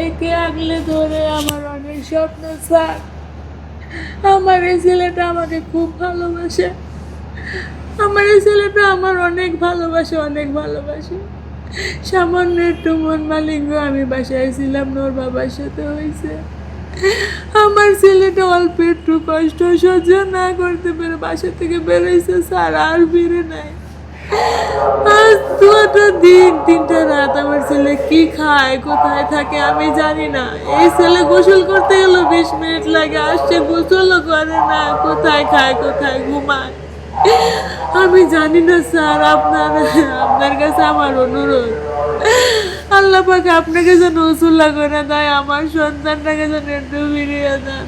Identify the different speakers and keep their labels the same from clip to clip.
Speaker 1: একে আগলে ধরে আমার অনেক স্বপ্ন স্যার। আমার এই ছেলেটা আমাকে খুব ভালোবাসে, আমার এই ছেলেটা আমার অনেক ভালোবাসে, অনেক ভালোবাসে। সামান্য একটু মন মালিন্য আমি বাসায় ছিলাম, ওর বাবার সাথে হয়েছে। আমার ছেলেটা অল্প একটু কষ্ট সহ্য না করতে পেরে বাসা থেকে বেরোইছে স্যার, আর ফিরে নাই। আজ দুটো দিন, 3টা রাত আমার ছেলে কি খায়, কোথায় থাকে আমি জানি না। এই ছেলে গোসল করতে গেলে 20 মিনিট লাগে, আসছে গোসলও করে না, কোথায় খায় কোথায় ঘুমায় আমি জানি না স্যার। আপনার কাছে আমার অনুরোধ, আল্লাহ পাক আপনাকে যেন উসুল্লা করে দেয়, আমার সন্তানটাকে যেন একটু ফিরিয়ে দেন।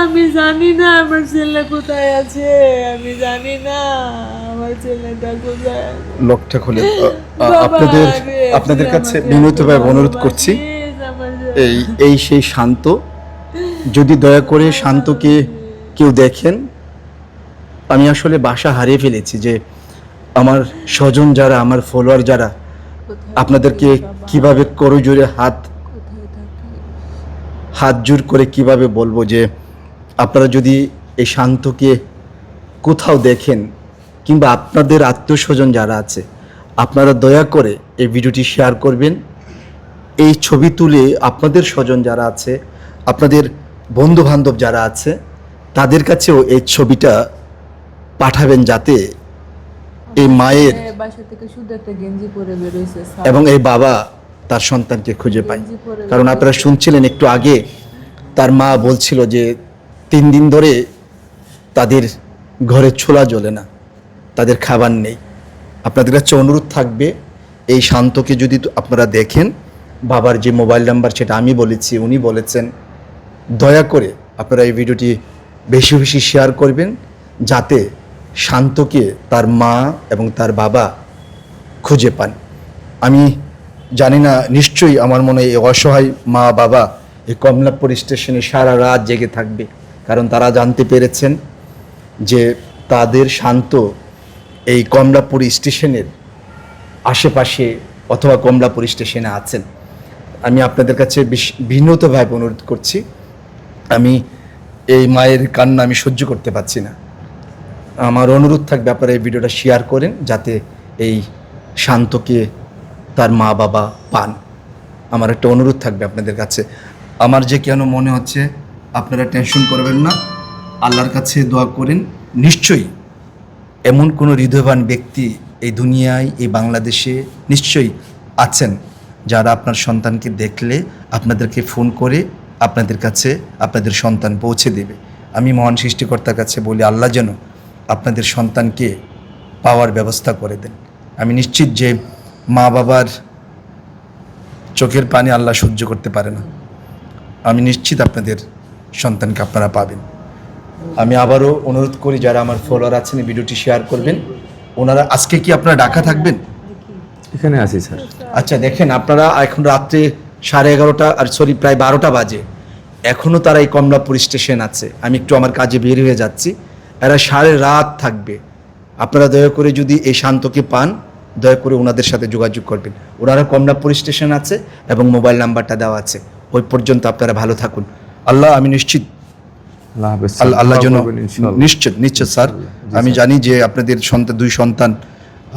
Speaker 1: আমি জানি না আমার ছেলে কোথায় আছে, আমি জানি না আমার ছেলেটা কোথায় আছে।
Speaker 2: লোকটা খুলে
Speaker 1: বাবা
Speaker 2: আপনাদের কাছে
Speaker 1: আমাকে
Speaker 2: বিনীতভাবে
Speaker 1: একটু
Speaker 2: অনুরোধ
Speaker 1: বাবা,
Speaker 2: করছি,
Speaker 1: please আমার
Speaker 2: এই সেই শান্ত, যদি দয়া করে শান্তকে কেউ দেখেন। আমি আসলে বাসা হারিয়ে ফেলেছি, যে আমার স্বজন যারা, আমার ফলোয়ার যারা,
Speaker 1: কোথায়
Speaker 2: আপনাদেরকে
Speaker 1: থাকিস বাবা?
Speaker 2: কিভাবে করজোড়ে
Speaker 1: কোথায় থাকিস?
Speaker 2: হাত জোর করে কিভাবে বলবো যে আপনারা যদি এই শান্তকে কোথাও দেখেন, কিংবা আপনাদের আত্মীয় স্বজন যারা আছে, আপনারা দয়া করে এই ভিডিওটি শেয়ার করবেন। এই ছবি তুলে আপনাদের স্বজন যারা আছে, আপনাদের বন্ধু বান্ধব যারা আছে, তাদের কাছেও এই ছবিটা পাঠাবেন, যাতে এই মায়ের
Speaker 1: বাসা থেকে শুধু একটা গেঞ্জি পরে বেরোইছে স্যার।
Speaker 2: এবং এই বাবা তার সন্তানকে খুঁজে পায়।
Speaker 1: গেঞ্জি পরে
Speaker 2: কারণ আপনারা শুনছিলেন একটু আগে, তার মা বলছিল যে 3 দিন ধরে তাদের ঘরে ছোলা জ্বলে না, তাদের খাবার নেই। আপনাদের কাছে অনুরোধ থাকবে, এই শান্তকে যদি আপনারা দেখেন, বাবার যে মোবাইল নাম্বার সেটা আমি বলেছি, উনি বলেছেন, দয়া করে আপনারা এই ভিডিওটি বেশি বেশি শেয়ার করবেন, যাতে শান্তকে তার মা এবং তার বাবা খুঁজে পান। আমি জানি না, নিশ্চয়ই আমার মনে হয় এই অসহায় মা বাবা এই কমলাপুর স্টেশনে সারা রাত জেগে থাকবে, কারণ তারা জানতে পেরেছেন যে তাদের শান্ত এই কমলাপুর স্টেশনের আশেপাশে অথবা কমলাপুর স্টেশনে আছেন। আমি আপনাদের কাছে বিনীতভাবে অনুরোধ করছি, আমি এই মায়ের কান্না আমি সহ্য করতে পারছি না। আমার অনুরোধ থাকবে আপনারা এই ভিডিওটা শেয়ার করেন, যাতে এই শান্তকে তার মা বাবা পান। আমার একটা অনুরোধ থাকবে আপনাদের কাছে। আমার যে কেন মনে হচ্ছে, আপনারা টেনশন করবেন না, আল্লাহর কাছে দোয়া করেন। নিশ্চয়ই এমন কোনো হৃদয়বান ব্যক্তি এই দুনিয়ায়, এই বাংলাদেশে নিশ্চয়ই আছেন, যারা আপনার সন্তানকে দেখলে আপনাদেরকে ফোন করে আপনাদের কাছে আপনাদের সন্তান পৌঁছে দেবে। আমি মহান সৃষ্টিকর্তার কাছে বলি, আল্লাহ যেন আপনাদের সন্তানকে পাওয়ার ব্যবস্থা করে দেন। আমি নিশ্চিত যে মা বাবার চোখের পানি আল্লাহ সহ্য করতে পারে না। আমি নিশ্চিত আপনাদের সন্তানকে আপনারা পাবেন। আমি আবারও অনুরোধ করি, যারা আমার ফলোয়ার আছেন, এই ভিডিওটি শেয়ার করবেন। ওনারা আজকে কি আপনারা ঢাকা থাকবেন?
Speaker 3: এখানে আছি স্যার।
Speaker 2: আচ্ছা, দেখেন, আপনারা এখন রাত্রে 11:30 আর প্রায় 12টা বাজে, এখনও তারা এই কমলাপুর স্টেশন আছে। আমি একটু আমার কাজে বের হয়ে যাচ্ছি, এরা সারা রাত থাকবে। আপনারা দয়া করে যদি এই শান্তকে পান, দয়া করে ওনাদের সাথে যোগাযোগ করবেন। ওনারা কমলাপুর স্টেশন আছে এবং মোবাইল নাম্বারটা দেওয়া আছে। ওই পর্যন্ত আপনারা ভালো থাকুন। আল্লাহ, আমি নিশ্চিত
Speaker 3: আল্লাহ হাফেজ।
Speaker 2: আল্লাহ যেন
Speaker 3: ইনশাআল্লাহ।
Speaker 2: নিশ্চিত স্যার, আমি জানি যে আপনাদের দুই সন্তান,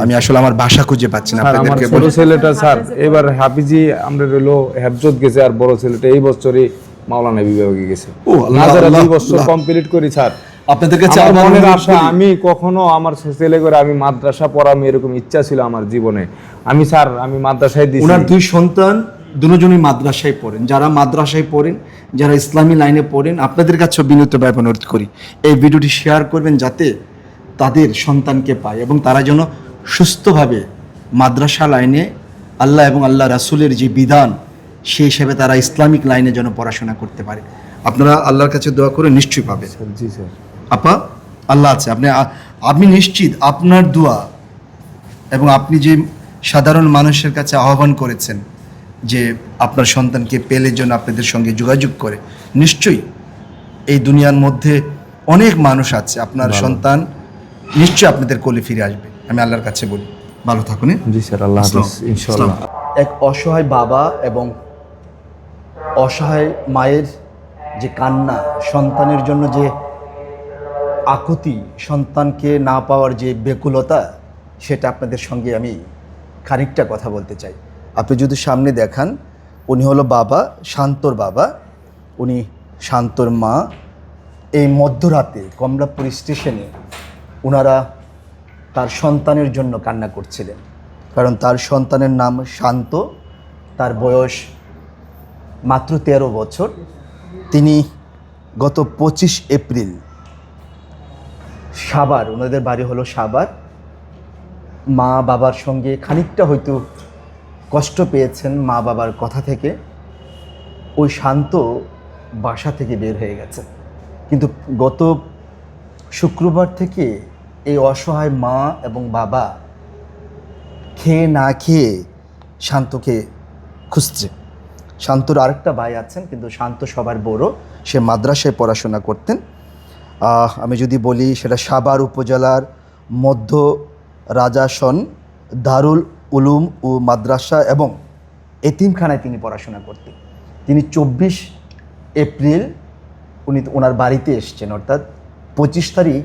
Speaker 2: আমি আসলে আমার বাসা খুঁজে পাচ্ছি না।
Speaker 3: স্যার, আমার
Speaker 2: আপনাদেরকে
Speaker 3: ছোট ছেলেটা স্যার এবার হাফিজি আমরা রইলো হেফজত গেছে, আর বড় ছেলেটা এই বছরই মাওলানা বিভাগে গেছে।
Speaker 2: ও আল্লাহ,
Speaker 3: নাজারা 2
Speaker 2: আল্লাহ,
Speaker 3: বছর
Speaker 2: আল্লাহ।
Speaker 3: কমপ্লিট করি স্যার।
Speaker 2: আপনাদের কাছে
Speaker 3: আমার
Speaker 2: আমার
Speaker 3: মনের
Speaker 2: অনুরোধ
Speaker 3: আশা,
Speaker 2: করি,
Speaker 3: আমি কখনো আমার ছেলে করে আমি মাদ্রাসা পড়ামি এরকম ইচ্ছা ছিল আমার জীবনে। আমি স্যার আমি মাদ্রাসায় দিছি।
Speaker 2: ওনার 2 সন্তান দুজনই মাদ্রাসায় পড়েন। যারা মাদ্রাসায় পড়েন, যারা ইসলামী লাইনে পড়েন, আপনাদের কাছেও বিনীতভাবে অনুরোধ করি, এই ভিডিওটি শেয়ার করবেন, যাতে তাদের সন্তানকে পায় এবং তারা যেন সুস্থভাবে মাদ্রাসা লাইনে আল্লাহ এবং আল্লাহ রাসূলের যে বিধান, সেই হিসেবে তারা ইসলামিক লাইনে যেন পড়াশোনা করতে পারে। আপনারা আল্লাহর কাছে দোয়া করে নিশ্চয়ই পাবেন।
Speaker 3: জি স্যার।
Speaker 2: আপা, আল্লাহ আছে, আপনি নিশ্চিত আপনার দোয়া এবং আপনি যে সাধারণ মানুষের কাছে আহ্বান করেছেন যে আপনার সন্তানকে পেলে জন্য আপনাদের সঙ্গে যোগাযোগ করে, নিশ্চয়ই এই দুনিয়ার মধ্যে অনেক মানুষ আছে, আপনার সন্তান নিশ্চয়ই আপনাদের কোলে ফিরে আসবে। আমি আল্লাহর কাছে বলি, ভালো থাকুন।
Speaker 3: জি স্যার, আল্লাহ হাফেজ ইনশাআল্লাহ।
Speaker 2: এক অসহায় বাবা এবং অসহায় মায়ের যে কান্না, সন্তানের জন্য যে আকুতি, সন্তানকে না পাওয়ার যে ব্যাকুলতা, সেটা আপনাদের সঙ্গে আমি খানিকটা কথা বলতে চাই। আপনি যদি সামনে দেখান, উনি হলো বাবা, শান্তর বাবা, উনি শান্তর মা। এই মধ্যরাতে কমলাপুর স্টেশনে ওনারা তার সন্তানের জন্য কান্না করছিলেন, কারণ তার সন্তানের নাম শান্ত, তার বয়স মাত্র 13 বছর। তিনি গত 25 এপ্রিল সাভার, ওনাদের বাড়ি হলো সাভার, মা বাবার সঙ্গে খানিকটা হয়তো কষ্ট পেয়েছেন মা বাবার কথা থেকে, ওই শান্ত বাসা থেকে বের হয়ে গেছে। কিন্তু গত শুক্রবার থেকে এই অসহায় মা এবং বাবা খেয়ে না খেয়ে শান্তকে খুঁজছে। শান্তর আরেকটা ভাই আছেন, কিন্তু শান্ত সবার বড়, সে মাদ্রাসায় পড়াশোনা করতেন। আমি যদি বলি, সেটা সাভার উপজেলার মধ্য রাজাসন দারুল উলুম ও মাদ্রাসা এবং এতিমখানায় তিনি পড়াশোনা করতেন। তিনি 24 এপ্রিল উনি ওনার বাড়িতে এসছেন, অর্থাৎ 25 তারিখ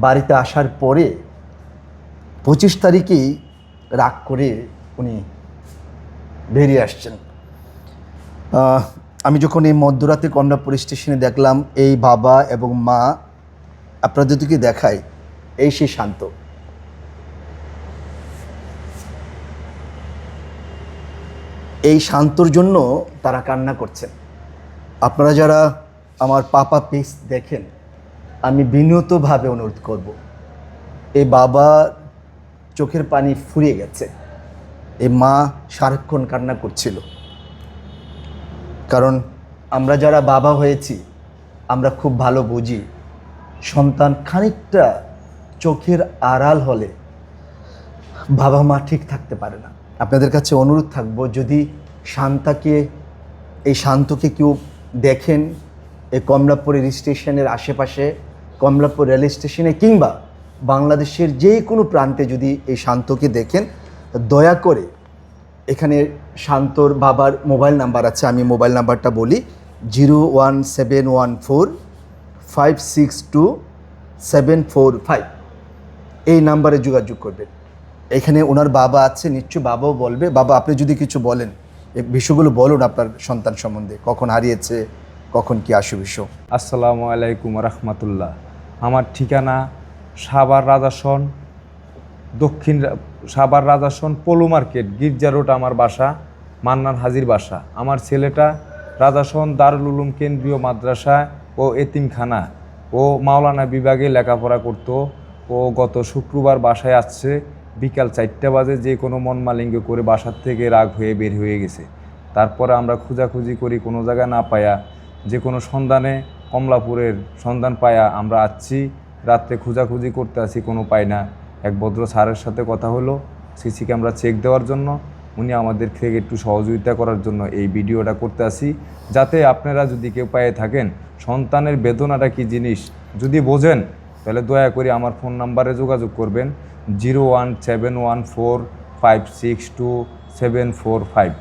Speaker 2: বাড়িতে আসার পরে 25 তারিখেই রাগ করে উনি বেরিয়ে আসছেন। আমি যখন এই মধ্যরাতে কমলাপুর স্টেশনে দেখলাম এই বাবা এবং মা, আপনাদেরকে দেখাই, এই সেই শান্ত। এই শান্তর জন্য তারা কান্না করছেন। আপনারা যারা আমার পাপা পেজ দেখেন, আমি বিনীতভাবে অনুরোধ করব, এই বাবা চোখের পানি ফুরিয়ে গেছে, এই মা সারাক্ষণ কান্না করছিল। কারণ আমরা যারা বাবা হয়েছি, আমরা খুব ভালো বুঝি, সন্তান খানিকটা চোখের আড়াল হলে বাবা মা ঠিক থাকতে পারে না। আপনাদের কাছে অনুরোধ থাকবো, যদি শান্তকে কেউ দেখেন এই কমলাপুর রেল স্টেশনের আশেপাশে, কমলাপুর রেল স্টেশনে কিংবা বাংলাদেশের যে কোনো প্রান্তে যদি এই শান্তকে দেখেন, দয়া করে এখানে শান্তর বাবার মোবাইল নাম্বার আছে, আমি মোবাইল নাম্বারটা বলি, 01714562745। এই নাম্বারে যোগাযোগ করবেন। এখানে ওনার বাবা আছে, নিশ্চয় বাবাও বলবে। বাবা, আপনি যদি কিছু বলেন, এই বিষয়গুলো বলুন আপনার সন্তান সম্বন্ধে, কখন হারিয়েছে, কখন কি বিষয়।
Speaker 3: আসসালামু আলাইকুম রহমতুল্লাহ। আমার ঠিকানা সাভার রাজাসন, সাভার রাজাসন পলু মার্কেট, গির্জা রোড আমার বাসা, মান্নান হাজির বাসা। আমার ছেলেটা রাজাসন দারুল উলুম কেন্দ্রীয় মাদ্রাসা ও এতিমখানা ও মাওলানা বিভাগে লেখাপড়া করত। ও গত শুক্রবার বাসায় আসছে বিকাল 4টা বাজে, যে কোনো মন মালিঙ্গ করে বাসার থেকে রাগ হয়ে বের হয়ে গেছে। তারপরে আমরা খোঁজাখুঁজি করি, কোনো জায়গায় না পায়া, যে কোনো সন্ধানে কমলাপুরের সন্ধান পায়া আমরা আসছি। রাত্রে খোঁজাখুঁজি করতে আসি, কোনো পাই না। এক ভদ্র স্যারের সাথে কথা হলো সিসি ক্যামেরা চেক দেওয়ার জন্য, উনি আমাদের থেকে একটু সহযোগিতা করার জন্য এই ভিডিওটা করতে আসি, যাতে আপনারা যদি কেউ পায়ে থাকেন, সন্তানের বেদনাটা কী জিনিস যদি বোঝেন, তাহলে দয়া করে আমার ফোন নাম্বারে যোগাযোগ করবেন, 01714562745।